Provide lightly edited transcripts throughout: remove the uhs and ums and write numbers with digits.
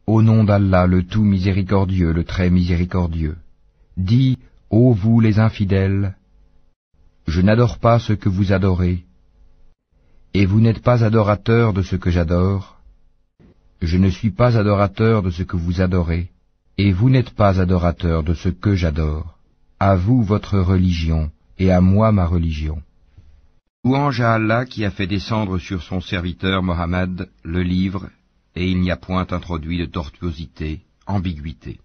au nom d'Allah le tout miséricordieux, le très miséricordieux. Dis, ô vous les infidèles, je n'adore pas ce que vous adorez, et vous n'êtes pas adorateurs de ce que j'adore. Je ne suis pas adorateur de ce que vous adorez, et vous n'êtes pas adorateurs de ce que j'adore. À vous votre religion, et à moi ma religion. Louange à Allah qui a fait descendre sur son serviteur Mohammed le livre, et il n'y a point introduit de tortuosité, ambiguïté.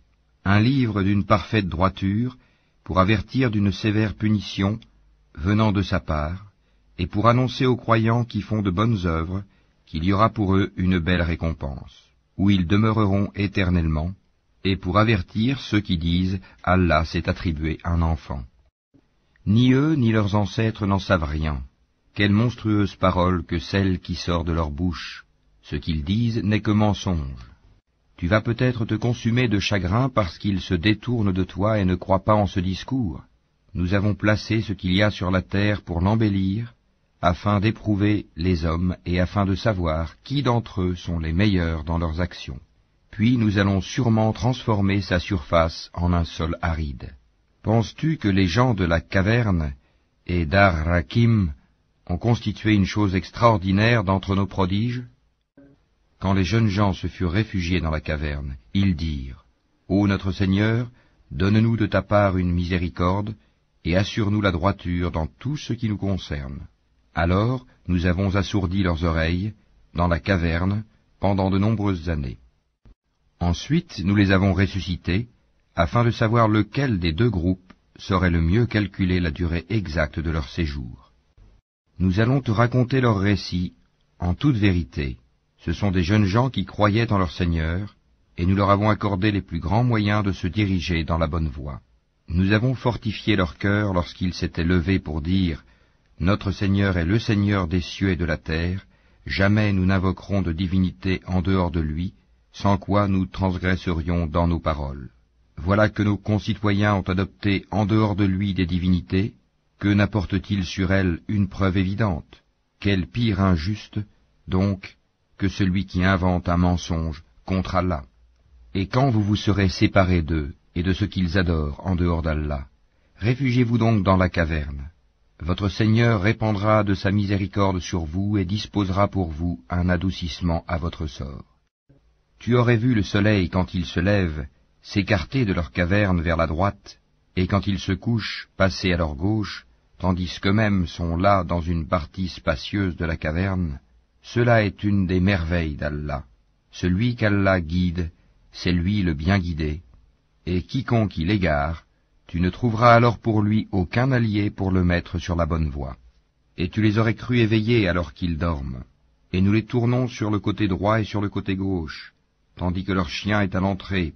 Un livre d'une parfaite droiture, pour avertir d'une sévère punition, venant de sa part, et pour annoncer aux croyants qui font de bonnes œuvres, qu'il y aura pour eux une belle récompense, où ils demeureront éternellement, et pour avertir ceux qui disent « Allah s'est attribué un enfant ». Ni eux ni leurs ancêtres n'en savent rien. Quelle monstrueuse parole que celle qui sort de leur bouche. Ce qu'ils disent n'est que mensonge. Tu vas peut-être te consumer de chagrin parce qu'ils se détournent de toi et ne croient pas en ce discours. Nous avons placé ce qu'il y a sur la terre pour l'embellir, afin d'éprouver les hommes et afin de savoir qui d'entre eux sont les meilleurs dans leurs actions. Puis nous allons sûrement transformer sa surface en un sol aride. Penses-tu que les gens de la caverne et d'Ar-Rakim ont constitué une chose extraordinaire d'entre nos prodiges? Quand les jeunes gens se furent réfugiés dans la caverne, ils dirent, « Ô notre Seigneur, donne-nous de ta part une miséricorde, et assure-nous la droiture dans tout ce qui nous concerne. » Alors nous avons assourdi leurs oreilles, dans la caverne, pendant de nombreuses années. Ensuite nous les avons ressuscités, afin de savoir lequel des deux groupes saurait le mieux calculer la durée exacte de leur séjour. Nous allons te raconter leur récit, en toute vérité. Ce sont des jeunes gens qui croyaient en leur Seigneur, et nous leur avons accordé les plus grands moyens de se diriger dans la bonne voie. Nous avons fortifié leur cœur lorsqu'ils s'étaient levés pour dire « Notre Seigneur est le Seigneur des cieux et de la terre, jamais nous n'invoquerons de divinité en dehors de lui, sans quoi nous transgresserions dans nos paroles. Voilà que nos concitoyens ont adopté en dehors de lui des divinités, que n'apporte-t-il sur elles une preuve évidente? Quel pire injuste, donc, que celui qui invente un mensonge contre Allah. Et quand vous vous serez séparés d'eux et de ce qu'ils adorent en dehors d'Allah, réfugiez-vous donc dans la caverne. Votre Seigneur répandra de sa miséricorde sur vous et disposera pour vous un adoucissement à votre sort. Tu aurais vu le soleil quand il se lève s'écarter de leur caverne vers la droite, et quand il se couche passer à leur gauche, tandis qu'eux-mêmes sont là dans une partie spacieuse de la caverne. Cela est une des merveilles d'Allah. Celui qu'Allah guide, c'est lui le bien guidé, et quiconque il égare, tu ne trouveras alors pour lui aucun allié pour le mettre sur la bonne voie. Et tu les aurais crus éveillés alors qu'ils dorment, et nous les tournons sur le côté droit et sur le côté gauche, tandis que leur chien est à l'entrée,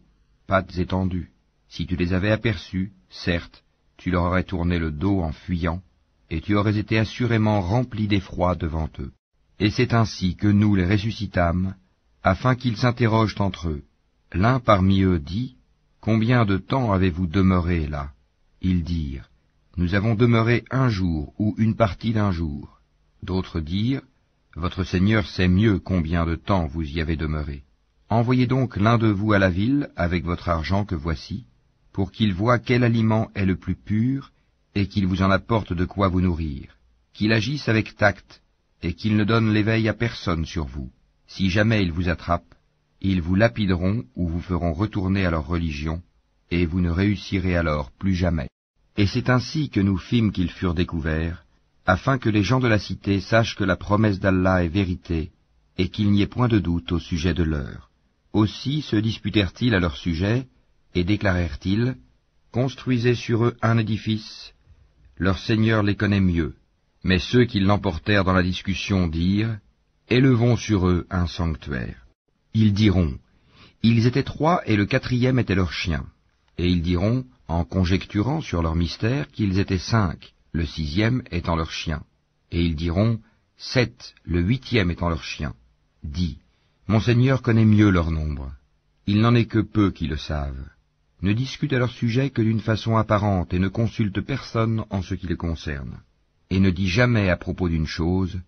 pattes étendues. Si tu les avais aperçus, certes, tu leur aurais tourné le dos en fuyant, et tu aurais été assurément rempli d'effroi devant eux. Et c'est ainsi que nous les ressuscitâmes, afin qu'ils s'interrogent entre eux. L'un parmi eux dit, « Combien de temps avez-vous demeuré là ?» Ils dirent, « Nous avons demeuré un jour ou une partie d'un jour. » D'autres dirent, « Votre Seigneur sait mieux combien de temps vous y avez demeuré. Envoyez donc l'un de vous à la ville avec votre argent que voici, pour qu'il voie quel aliment est le plus pur, et qu'il vous en apporte de quoi vous nourrir, qu'il agisse avec tact, et qu'il ne donne l'éveil à personne sur vous. Si jamais ils vous attrapent, ils vous lapideront ou vous feront retourner à leur religion, et vous ne réussirez alors plus jamais. » Et c'est ainsi que nous fîmes qu'ils furent découverts, afin que les gens de la cité sachent que la promesse d'Allah est vérité, et qu'il n'y ait point de doute au sujet de l'heure. Aussi se disputèrent-ils à leur sujet, et déclarèrent-ils, « Construisez sur eux un édifice, leur Seigneur les connaît mieux. » Mais ceux qui l'emportèrent dans la discussion dirent, « Élevons sur eux un sanctuaire. » Ils diront, « Ils étaient 3 et le 4e était leur chien. » Et ils diront, en conjecturant sur leur mystère, qu'ils étaient 5, le 6e étant leur chien. Et ils diront, 7, le 8e étant leur chien. Dis, mon Seigneur connaît mieux leur nombre. Il n'en est que peu qui le savent. Ne discute à leur sujet que d'une façon apparente et ne consulte personne en ce qui les concerne. Et ne dis jamais à propos d'une chose,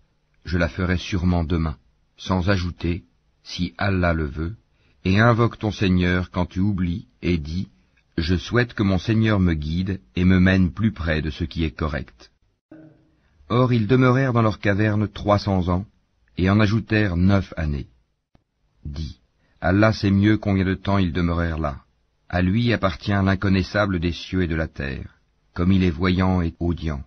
je la ferai sûrement demain, sans ajouter, si Allah le veut, et invoque ton Seigneur quand tu oublies, et dis, je souhaite que mon Seigneur me guide et me mène plus près de ce qui est correct. Or ils demeurèrent dans leur caverne 300 ans, et en ajoutèrent 9 années. Dis, Allah sait mieux combien de temps ils demeurèrent là. À lui appartient l'inconnaissable des cieux et de la terre, comme il est voyant et audient.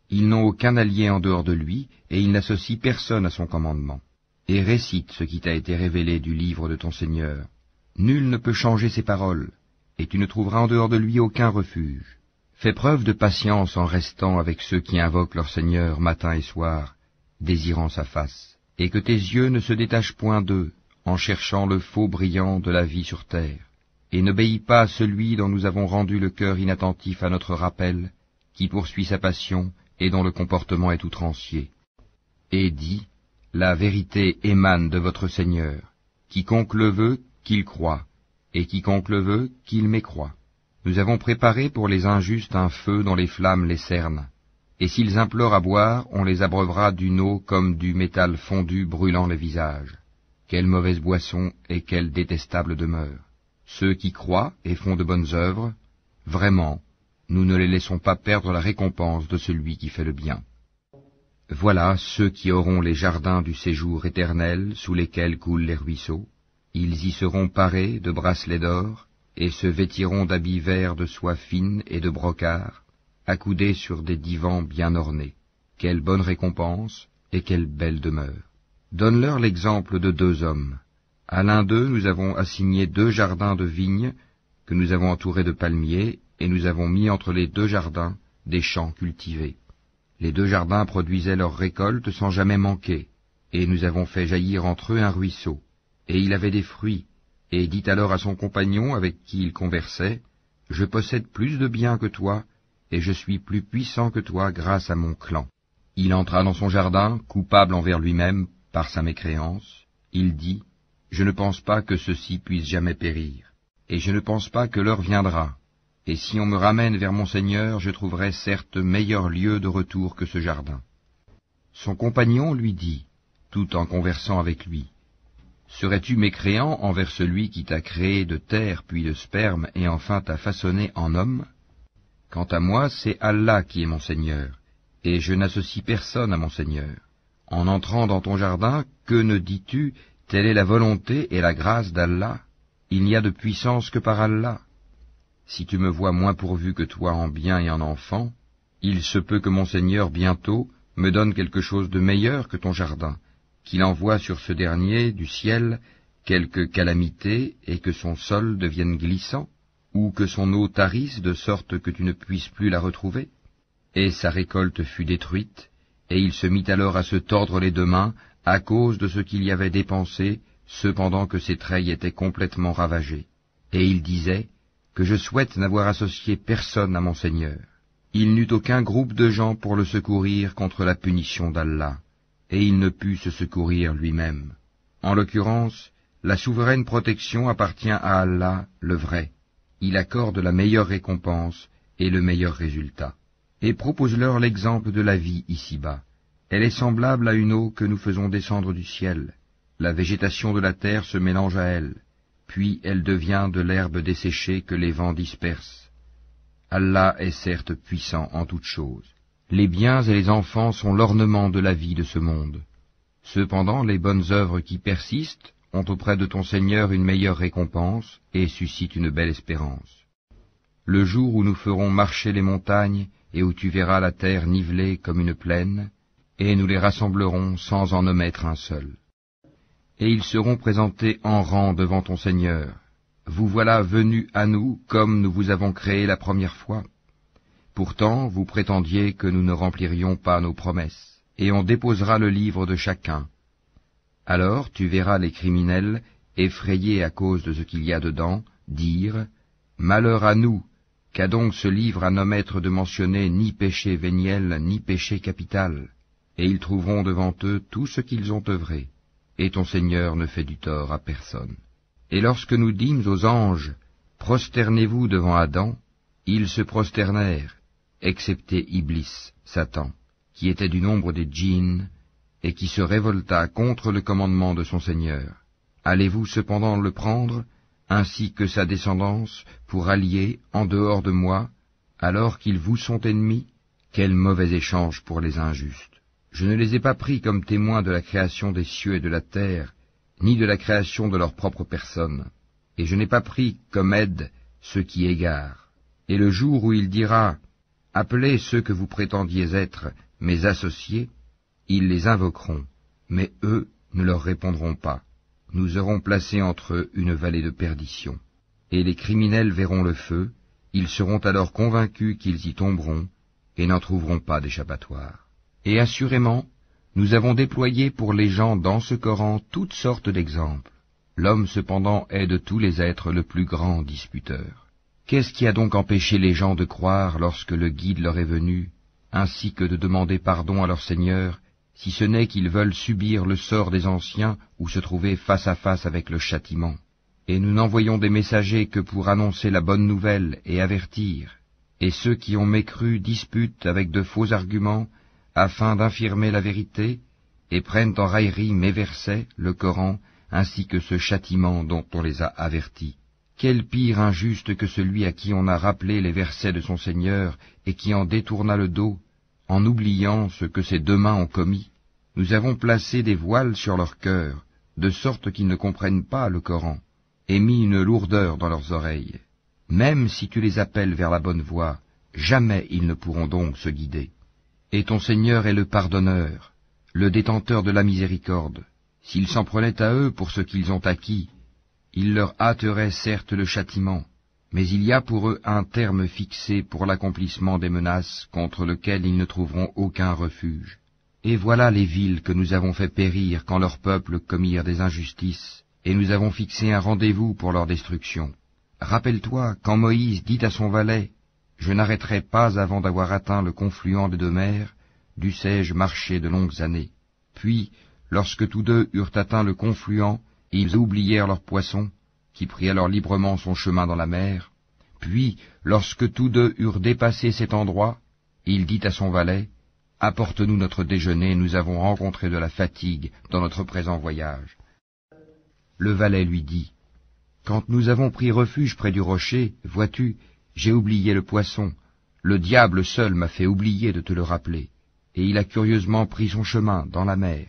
Ils n'ont aucun allié en dehors de lui, et ils n'associent personne à son commandement. Et récite ce qui t'a été révélé du livre de ton Seigneur. Nul ne peut changer ses paroles, et tu ne trouveras en dehors de lui aucun refuge. Fais preuve de patience en restant avec ceux qui invoquent leur Seigneur matin et soir, désirant sa face, et que tes yeux ne se détachent point d'eux, en cherchant le faux brillant de la vie sur terre. Et n'obéis pas à celui dont nous avons rendu le cœur inattentif à notre rappel, qui poursuit sa passion et dont le comportement est outrancier. Et dis, la vérité émane de votre Seigneur. Quiconque le veut, qu'il croie, et quiconque le veut, qu'il mécroie. Nous avons préparé pour les injustes un feu dont les flammes les cernent, et s'ils implorent à boire, on les abreuvera d'une eau comme du métal fondu brûlant le visage. Quelle mauvaise boisson et quelle détestable demeure. Ceux qui croient et font de bonnes œuvres, vraiment, nous ne les laissons pas perdre la récompense de celui qui fait le bien. Voilà ceux qui auront les jardins du séjour éternel sous lesquels coulent les ruisseaux. Ils y seront parés de bracelets d'or, et se vêtiront d'habits verts de soie fine et de brocart, accoudés sur des divans bien ornés. Quelle bonne récompense, et quelle belle demeure. Donne-leur l'exemple de 2 hommes. À l'un d'eux nous avons assigné 2 jardins de vignes, que nous avons entourés de palmiers, et nous avons mis entre les 2 jardins des champs cultivés. Les 2 jardins produisaient leurs récoltes sans jamais manquer, et nous avons fait jaillir entre eux un ruisseau. Et il avait des fruits, et dit alors à son compagnon avec qui il conversait, « Je possède plus de biens que toi, et je suis plus puissant que toi grâce à mon clan. » Il entra dans son jardin, coupable envers lui-même par sa mécréance. Il dit, « Je ne pense pas que ceci puisse jamais périr, et je ne pense pas que l'heure viendra. Et si on me ramène vers mon Seigneur, je trouverai certes meilleur lieu de retour que ce jardin. » Son compagnon lui dit, tout en conversant avec lui, « Serais-tu mécréant envers celui qui t'a créé de terre puis de sperme et enfin t'a façonné en homme? Quant à moi, c'est Allah qui est mon Seigneur, et je n'associe personne à mon Seigneur. En entrant dans ton jardin, que ne dis-tu, telle est la volonté et la grâce d'Allah? Il n'y a de puissance que par Allah. Si tu me vois moins pourvu que toi en biens et en enfants, il se peut que mon Seigneur bientôt me donne quelque chose de meilleur que ton jardin, qu'il envoie sur ce dernier du ciel quelque calamité et que son sol devienne glissant, ou que son eau tarisse de sorte que tu ne puisses plus la retrouver. » Et sa récolte fut détruite, et il se mit alors à se tordre les 2 mains à cause de ce qu'il y avait dépensé, cependant que ses treilles étaient complètement ravagées. Et il disait, « Que je souhaite n'avoir associé personne à mon Seigneur. » Il n'eut aucun groupe de gens pour le secourir contre la punition d'Allah, et il ne put se secourir lui-même. En l'occurrence, la souveraine protection appartient à Allah, le vrai. Il accorde la meilleure récompense et le meilleur résultat. Et propose-leur l'exemple de la vie ici-bas. Elle est semblable à une eau que nous faisons descendre du ciel. La végétation de la terre se mélange à elle, puis elle devient de l'herbe desséchée que les vents dispersent. Allah est certes puissant en toutes choses. Les biens et les enfants sont l'ornement de la vie de ce monde. Cependant, les bonnes œuvres qui persistent ont auprès de ton Seigneur une meilleure récompense et suscitent une belle espérance. Le jour où nous ferons marcher les montagnes et où tu verras la terre nivelée comme une plaine, et nous les rassemblerons sans en omettre un seul. Et ils seront présentés en rang devant ton Seigneur. Vous voilà venus à nous comme nous vous avons créé la première fois. Pourtant, vous prétendiez que nous ne remplirions pas nos promesses, et on déposera le livre de chacun. Alors tu verras les criminels, effrayés à cause de ce qu'il y a dedans, dire « Malheur à nous, qu'a donc ce livre à n'omettre de mentionner ni péché véniel, ni péché capital ?» Et ils trouveront devant eux tout ce qu'ils ont œuvré, et ton Seigneur ne fait du tort à personne. Et lorsque nous dîmes aux anges « Prosternez-vous devant Adam », ils se prosternèrent, excepté Iblis, Satan, qui était du nombre des djinns, et qui se révolta contre le commandement de son Seigneur. Allez-vous cependant le prendre, ainsi que sa descendance, pour allier, en dehors de moi, alors qu'ils vous sont ennemis? Quel mauvais échange pour les injustes! Je ne les ai pas pris comme témoins de la création des cieux et de la terre, ni de la création de leur propre personne, et je n'ai pas pris comme aide ceux qui égarent. Et le jour où il dira, « Appelez ceux que vous prétendiez être mes associés », ils les invoqueront, mais eux ne leur répondront pas. Nous aurons placé entre eux une vallée de perdition. Et les criminels verront le feu, ils seront alors convaincus qu'ils y tomberont, et n'en trouveront pas d'échappatoire. Et assurément, nous avons déployé pour les gens dans ce Coran toutes sortes d'exemples. L'homme cependant est de tous les êtres le plus grand disputeur. Qu'est-ce qui a donc empêché les gens de croire lorsque le guide leur est venu, ainsi que de demander pardon à leur Seigneur, si ce n'est qu'ils veulent subir le sort des anciens ou se trouver face à face avec le châtiment? Et nous n'envoyons des messagers que pour annoncer la bonne nouvelle et avertir, et ceux qui ont mécru disputent avec de faux arguments, afin d'infirmer la vérité, et prennent en raillerie mes versets, le Coran, ainsi que ce châtiment dont on les a avertis. Quel pire injuste que celui à qui on a rappelé les versets de son Seigneur, et qui en détourna le dos, en oubliant ce que ses deux mains ont commis. Nous avons placé des voiles sur leur cœur, de sorte qu'ils ne comprennent pas le Coran, et mis une lourdeur dans leurs oreilles. Même si tu les appelles vers la bonne voie, jamais ils ne pourront donc se guider. Et ton Seigneur est le pardonneur, le détenteur de la miséricorde. S'ils s'en prenaient à eux pour ce qu'ils ont acquis, il leur hâterait certes le châtiment, mais il y a pour eux un terme fixé pour l'accomplissement des menaces contre lequel ils ne trouveront aucun refuge. Et voilà les villes que nous avons fait périr quand leurs peuples commirent des injustices, et nous avons fixé un rendez-vous pour leur destruction. Rappelle-toi quand Moïse dit à son valet, « Je n'arrêterai pas avant d'avoir atteint le confluent des deux mers, dussé-je marcher de longues années. » Puis, lorsque tous deux eurent atteint le confluent, ils oublièrent leur poisson, qui prit alors librement son chemin dans la mer. Puis, lorsque tous deux eurent dépassé cet endroit, il dit à son valet, « Apporte-nous notre déjeuner, nous avons rencontré de la fatigue dans notre présent voyage. » Le valet lui dit, « Quand nous avons pris refuge près du rocher, vois-tu, j'ai oublié le poisson. Le diable seul m'a fait oublier de te le rappeler, et il a curieusement pris son chemin dans la mer. »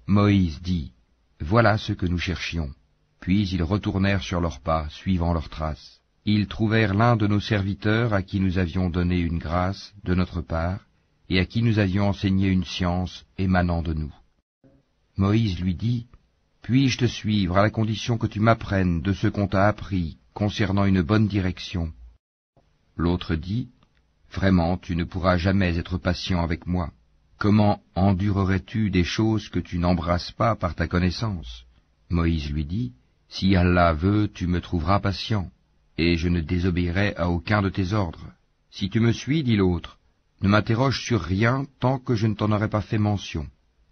Moïse dit, « Voilà ce que nous cherchions. » Puis ils retournèrent sur leurs pas, suivant leurs traces. Ils trouvèrent l'un de nos serviteurs à qui nous avions donné une grâce de notre part, et à qui nous avions enseigné une science émanant de nous. Moïse lui dit, « Puis-je te suivre à la condition que tu m'apprennes de ce qu'on t'a appris concernant une bonne direction ?» L'autre dit, « Vraiment, tu ne pourras jamais être patient avec moi. Comment endurerais-tu des choses que tu n'embrasses pas par ta connaissance ?» Moïse lui dit, « Si Allah veut, tu me trouveras patient, et je ne désobéirai à aucun de tes ordres. Si tu me suis, dit l'autre, ne m'interroge sur rien tant que je ne t'en aurai pas fait mention. »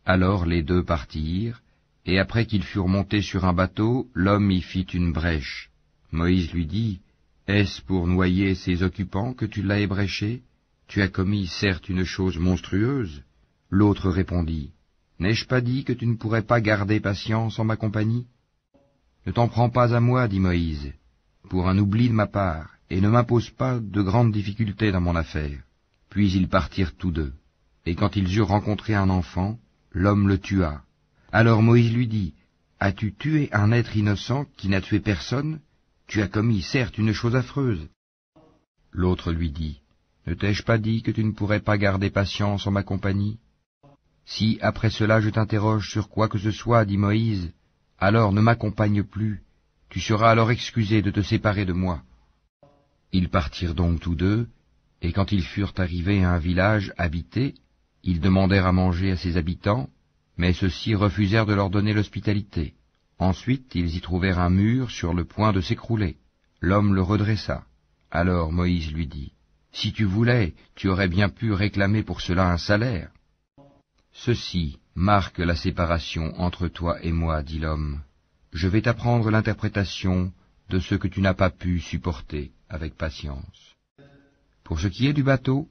Alors les deux partirent, et après qu'ils furent montés sur un bateau, l'homme y fit une brèche. Moïse lui dit, « Est-ce pour noyer ces occupants que tu l'as ébréché? Tu as commis certes une chose monstrueuse. » L'autre répondit, « N'ai-je pas dit que tu ne pourrais pas garder patience en ma compagnie? » « Ne t'en prends pas à moi, dit Moïse, pour un oubli de ma part, et ne m'impose pas de grandes difficultés dans mon affaire. » Puis ils partirent tous deux, et quand ils eurent rencontré un enfant, l'homme le tua. Alors Moïse lui dit, « As-tu tué un être innocent qui n'a tué personne? Tu as commis certes une chose affreuse. » L'autre lui dit, « Ne t'ai-je pas dit que tu ne pourrais pas garder patience en ma compagnie? Si après cela je t'interroge sur quoi que ce soit, dit Moïse, alors ne m'accompagne plus, tu seras alors excusé de te séparer de moi. » Ils partirent donc tous deux, et quand ils furent arrivés à un village habité, ils demandèrent à manger à ses habitants, mais ceux-ci refusèrent de leur donner l'hospitalité. Ensuite ils y trouvèrent un mur sur le point de s'écrouler. L'homme le redressa. Alors Moïse lui dit, « Si tu voulais, tu aurais bien pu réclamer pour cela un salaire. » Ceci marque la séparation entre toi et moi, dit l'homme. Je vais t'apprendre l'interprétation de ce que tu n'as pas pu supporter avec patience. Pour ce qui est du bateau,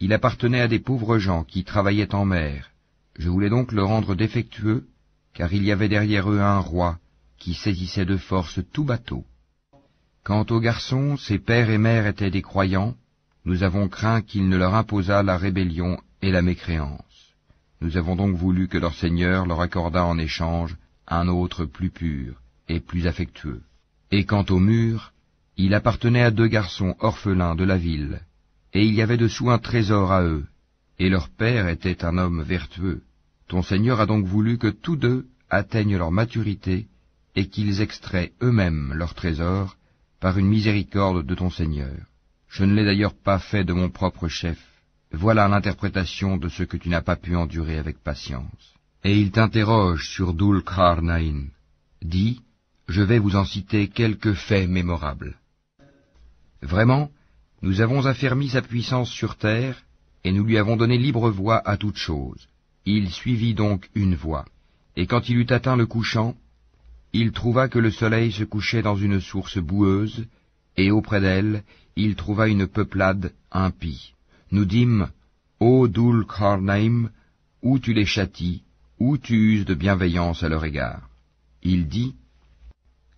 il appartenait à des pauvres gens qui travaillaient en mer. Je voulais donc le rendre défectueux, car il y avait derrière eux un roi, qui saisissait de force tout bateau. Quant aux garçons, ses pères et mères étaient des croyants, nous avons craint qu'il ne leur imposât la rébellion et la mécréance. Nous avons donc voulu que leur Seigneur leur accordât en échange un autre plus pur et plus affectueux. Et quant au mur, il appartenait à 2 garçons orphelins de la ville, et il y avait dessous un trésor à eux, et leur père était un homme vertueux. Ton Seigneur a donc voulu que tous 2 atteignent leur maturité, et qu'ils extraient eux-mêmes leur trésor, par une miséricorde de ton Seigneur. Je ne l'ai d'ailleurs pas fait de mon propre chef. Voilà l'interprétation de ce que tu n'as pas pu endurer avec patience. Et il t'interroge sur Dhul Qarnayn. Dis, je vais vous en citer quelques faits mémorables. Vraiment, nous avons affermi sa puissance sur terre, et nous lui avons donné libre voie à toute chose. Il suivit donc une voie, et quand il eut atteint le couchant, il trouva que le soleil se couchait dans une source boueuse, et auprès d'elle, il trouva une peuplade impie. Nous dîmes, ô Dhul Qarnayn, ou tu les châties, ou tu uses de bienveillance à leur égard. Il dit,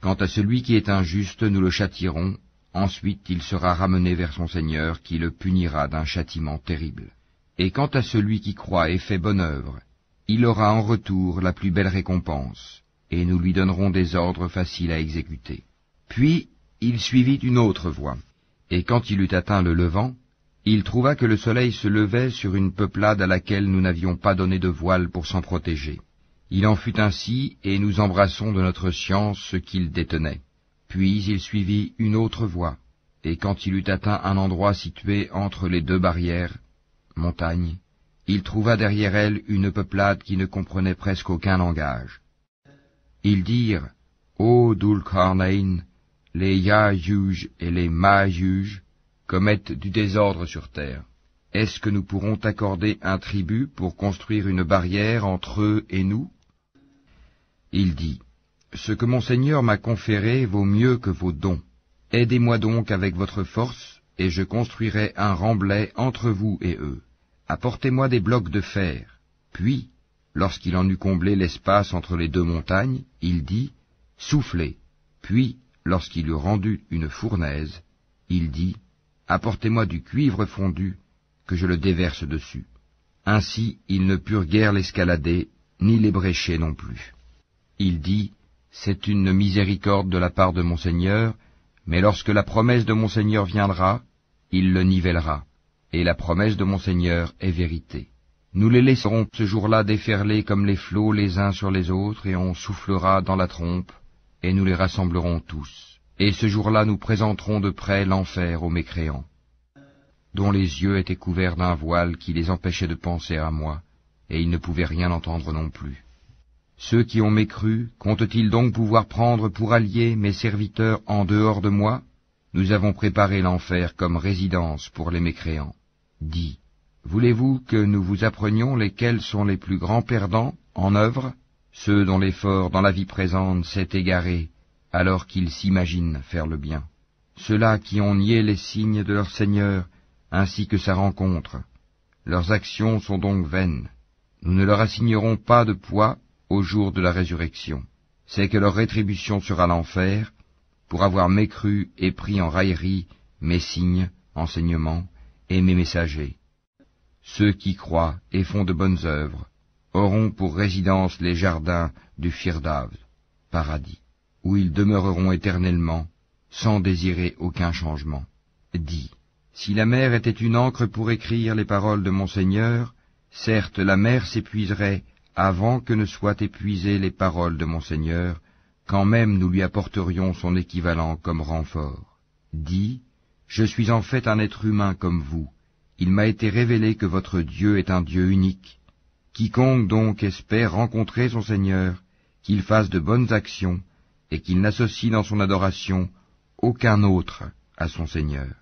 quant à celui qui est injuste, nous le châtierons, ensuite il sera ramené vers son Seigneur, qui le punira d'un châtiment terrible. Et quant à celui qui croit et fait bonne œuvre, il aura en retour la plus belle récompense, et nous lui donnerons des ordres faciles à exécuter. Puis il suivit une autre voie, et quand il eut atteint le levant, il trouva que le soleil se levait sur une peuplade à laquelle nous n'avions pas donné de voile pour s'en protéger. Il en fut ainsi, et nous embrassons de notre science ce qu'il détenait. Puis il suivit une autre voie, et quand il eut atteint un endroit situé entre les 2 barrières, montagnes, il trouva derrière elle une peuplade qui ne comprenait presque aucun langage. Ils dirent, ô Dhul Qarnayn, les Ya'juj et les Ma'juj commettent du désordre sur terre. Est-ce que nous pourrons t'accorder un tribut pour construire une barrière entre eux et nous? Il dit, ce que mon Seigneur m'a conféré vaut mieux que vos dons. Aidez-moi donc avec votre force, et je construirai un remblai entre vous et eux. Apportez-moi des blocs de fer. Puis, lorsqu'il en eut comblé l'espace entre les 2 montagnes, il dit, soufflez. Puis, lorsqu'il eut rendu une fournaise, il dit, apportez-moi du cuivre fondu, que je le déverse dessus. Ainsi, ils ne purent guère l'escalader, ni l'ébrécher non plus. Il dit, c'est une miséricorde de la part de mon Seigneur, mais lorsque la promesse de mon Seigneur viendra, il le nivellera, et la promesse de mon Seigneur est vérité. Nous les laisserons ce jour-là déferler comme les flots les uns sur les autres, et on soufflera dans la trompe, et nous les rassemblerons tous. Et ce jour-là nous présenterons de près l'enfer aux mécréants, dont les yeux étaient couverts d'un voile qui les empêchait de penser à moi, et ils ne pouvaient rien entendre non plus. Ceux qui ont mécru, comptent-ils donc pouvoir prendre pour alliés mes serviteurs en dehors de moi? Nous avons préparé l'enfer comme résidence pour les mécréants. Dis, voulez-vous que nous vous apprenions lesquels sont les plus grands perdants en œuvre? Ceux dont l'effort dans la vie présente s'est égaré, alors qu'ils s'imaginent faire le bien. Ceux-là qui ont nié les signes de leur Seigneur, ainsi que sa rencontre. Leurs actions sont donc vaines. Nous ne leur assignerons pas de poids au jour de la résurrection. C'est que leur rétribution sera l'enfer, pour avoir mécru et pris en raillerie mes signes, enseignements, et mes messagers. Ceux qui croient et font de bonnes œuvres auront pour résidence les jardins du Firdaus, paradis, où ils demeureront éternellement, sans désirer aucun changement. Dis, si la mer était une encre pour écrire les paroles de mon Seigneur, certes la mer s'épuiserait avant que ne soient épuisées les paroles de mon Seigneur, quand même nous lui apporterions son équivalent comme renfort. Dis, je suis en fait un être humain comme vous. Il m'a été révélé que votre Dieu est un Dieu unique. Quiconque donc espère rencontrer son Seigneur, qu'il fasse de bonnes actions, et qu'il n'associe dans son adoration aucun autre à son Seigneur.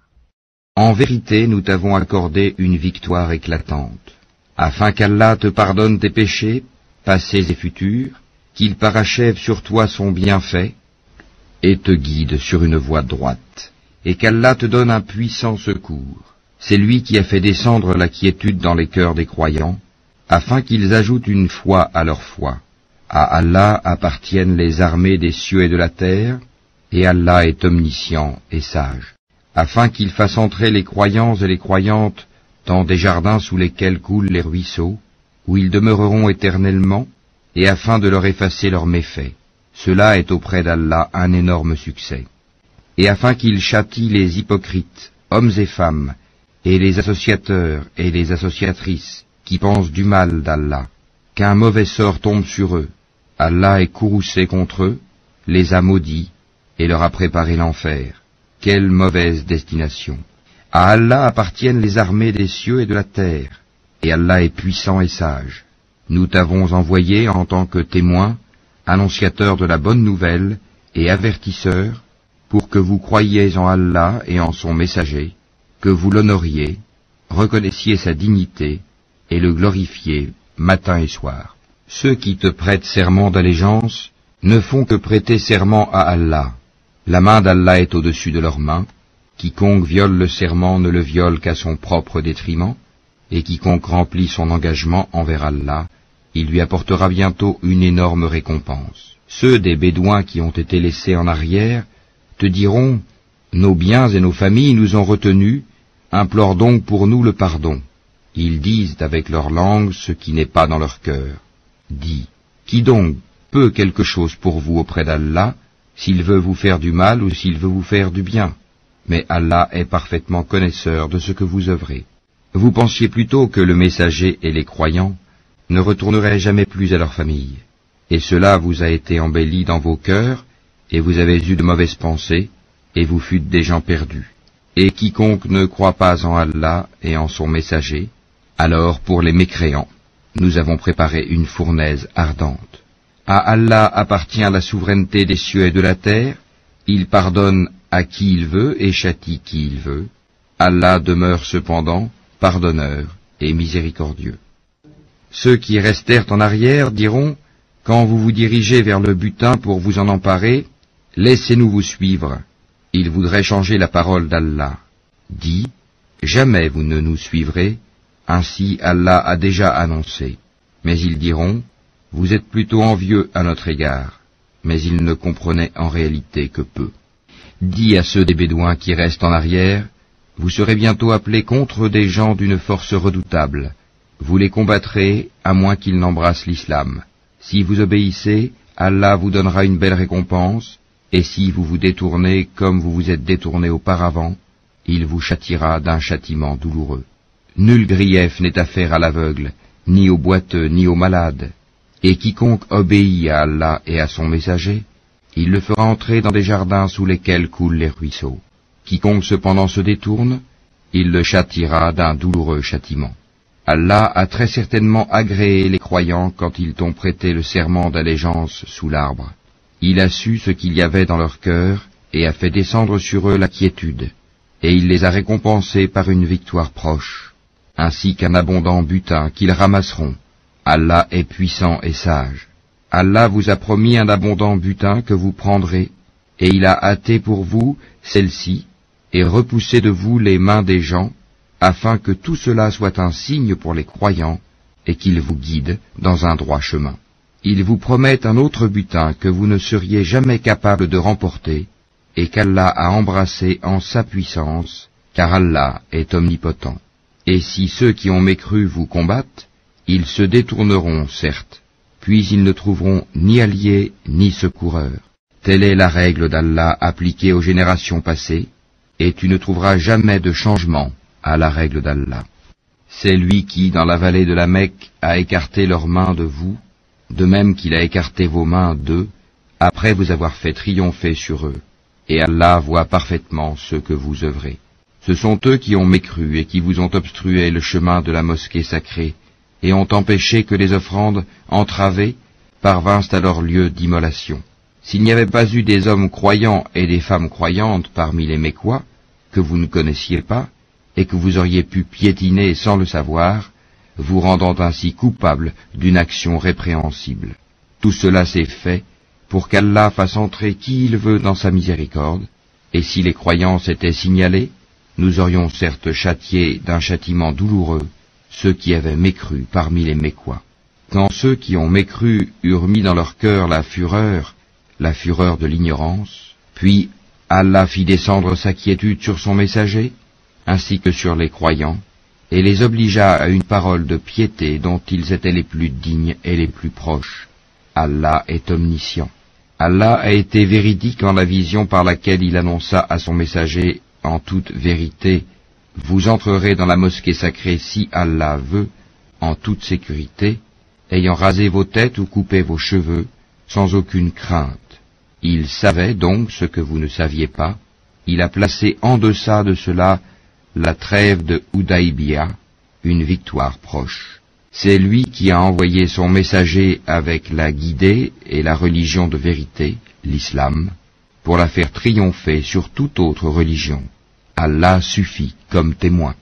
En vérité, nous t'avons accordé une victoire éclatante, afin qu'Allah te pardonne tes péchés, passés et futurs, qu'il parachève sur toi son bienfait, et te guide sur une voie droite, et qu'Allah te donne un puissant secours. C'est lui qui a fait descendre la quiétude dans les cœurs des croyants, afin qu'ils ajoutent une foi à leur foi. À Allah appartiennent les armées des cieux et de la terre, et Allah est omniscient et sage, afin qu'il fasse entrer les croyants et les croyantes dans des jardins sous lesquels coulent les ruisseaux, où ils demeureront éternellement, et afin de leur effacer leurs méfaits. Cela est auprès d'Allah un énorme succès. Et afin qu'il châtie les hypocrites, hommes et femmes, et les associateurs et les associatrices qui pensent du mal d'Allah, qu'un mauvais sort tombe sur eux. Allah est courroucé contre eux, les a maudits, et leur a préparé l'enfer. Quelle mauvaise destination! À Allah appartiennent les armées des cieux et de la terre, et Allah est puissant et sage. Nous t'avons envoyé en tant que témoin, annonciateur de la bonne nouvelle et avertisseur, pour que vous croyiez en Allah et en son messager, que vous l'honoriez, reconnaissiez sa dignité, et le glorifiez matin et soir. Ceux qui te prêtent serment d'allégeance ne font que prêter serment à Allah. La main d'Allah est au-dessus de leurs mains. Quiconque viole le serment ne le viole qu'à son propre détriment, et quiconque remplit son engagement envers Allah, il lui apportera bientôt une énorme récompense. Ceux des Bédouins qui ont été laissés en arrière te diront « Nos biens et nos familles nous ont retenus, implore donc pour nous le pardon. » Ils disent avec leur langue ce qui n'est pas dans leur cœur. Dis, qui donc peut quelque chose pour vous auprès d'Allah, s'il veut vous faire du mal ou s'il veut vous faire du bien? Mais Allah est parfaitement connaisseur de ce que vous œuvrez. Vous pensiez plutôt que le messager et les croyants ne retourneraient jamais plus à leur famille. Et cela vous a été embelli dans vos cœurs, et vous avez eu de mauvaises pensées, et vous fûtes des gens perdus. Et quiconque ne croit pas en Allah et en son messager, alors pour les mécréants, nous avons préparé une fournaise ardente. À Allah appartient la souveraineté des cieux et de la terre, il pardonne à qui il veut et châtie qui il veut. Allah demeure cependant pardonneur et miséricordieux. Ceux qui restèrent en arrière diront, quand vous vous dirigez vers le butin pour vous en emparer, laissez-nous vous suivre. Ils voudraient changer la parole d'Allah. Dis, jamais vous ne nous suivrez, ainsi Allah a déjà annoncé. Mais ils diront, vous êtes plutôt envieux à notre égard. Mais ils ne comprenaient en réalité que peu. Dis à ceux des Bédouins qui restent en arrière, vous serez bientôt appelés contre des gens d'une force redoutable. Vous les combattrez, à moins qu'ils n'embrassent l'islam. Si vous obéissez, Allah vous donnera une belle récompense, et si vous vous détournez comme vous vous êtes détournés auparavant, il vous châtiera d'un châtiment douloureux. Nul grief n'est à faire à l'aveugle, ni au boiteux, ni au malade. Et quiconque obéit à Allah et à son messager, il le fera entrer dans des jardins sous lesquels coulent les ruisseaux. Quiconque cependant se détourne, il le châtiera d'un douloureux châtiment. Allah a très certainement agréé les croyants quand ils t'ont prêté le serment d'allégeance sous l'arbre. Il a su ce qu'il y avait dans leur cœur et a fait descendre sur eux la quiétude, et il les a récompensés par une victoire proche, ainsi qu'un abondant butin qu'ils ramasseront. Allah est puissant et sage. Allah vous a promis un abondant butin que vous prendrez, et il a hâté pour vous celle-ci, et repoussé de vous les mains des gens, afin que tout cela soit un signe pour les croyants, et qu'il vous guide dans un droit chemin. Il vous promet un autre butin que vous ne seriez jamais capable de remporter, et qu'Allah a embrassé en sa puissance, car Allah est omnipotent. Et si ceux qui ont mécru vous combattent, ils se détourneront, certes, puis ils ne trouveront ni alliés ni secoureurs. Telle est la règle d'Allah appliquée aux générations passées, et tu ne trouveras jamais de changement à la règle d'Allah. C'est lui qui, dans la vallée de la Mecque, a écarté leurs mains de vous, de même qu'il a écarté vos mains d'eux, après vous avoir fait triompher sur eux. Et Allah voit parfaitement ce que vous œuvrez. Ce sont eux qui ont mécru et qui vous ont obstrué le chemin de la mosquée sacrée, et ont empêché que les offrandes entravées parvinssent à leur lieu d'immolation. S'il n'y avait pas eu des hommes croyants et des femmes croyantes parmi les Mécois, que vous ne connaissiez pas, et que vous auriez pu piétiner sans le savoir, vous rendant ainsi coupable d'une action répréhensible. Tout cela s'est fait pour qu'Allah fasse entrer qui il veut dans sa miséricorde, et si les croyants s'étaient signalés, nous aurions certes châtié d'un châtiment douloureux ceux qui avaient mécru parmi les Mécois. Quand ceux qui ont mécru eurent mis dans leur cœur la fureur de l'ignorance, puis Allah fit descendre sa quiétude sur son messager, ainsi que sur les croyants, et les obligea à une parole de piété dont ils étaient les plus dignes et les plus proches. Allah est omniscient. Allah a été véridique en la vision par laquelle il annonça à son messager en toute vérité, vous entrerez dans la mosquée sacrée si Allah veut, en toute sécurité, ayant rasé vos têtes ou coupé vos cheveux, sans aucune crainte. Il savait donc ce que vous ne saviez pas. Il a placé en deçà de cela la trêve de Hudaybiyah, une victoire proche. C'est lui qui a envoyé son messager avec la guidée et la religion de vérité, l'islam, pour la faire triompher sur toute autre religion. Allah suffit comme témoin.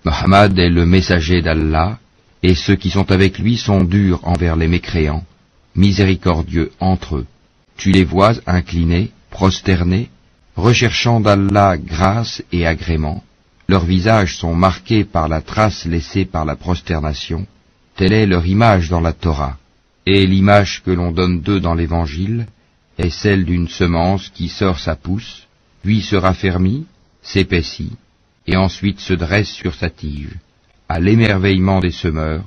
Mohammed est le messager d'Allah, et ceux qui sont avec lui sont durs envers les mécréants, miséricordieux entre eux. Tu les vois inclinés, prosternés, recherchant d'Allah grâce et agrément. Leurs visages sont marqués par la trace laissée par la prosternation. Telle est leur image dans la Torah. Et l'image que l'on donne d'eux dans l'Évangile est celle d'une semence qui sort sa pousse, puis se raffermit, s'épaissit, et ensuite se dresse sur sa tige. À l'émerveillement des semeurs,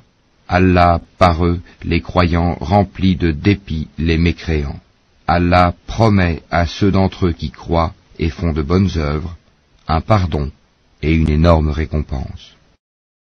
Allah, par eux, les croyants, remplit de dépit les mécréants. Allah promet à ceux d'entre eux qui croient et font de bonnes œuvres un pardon et une énorme récompense.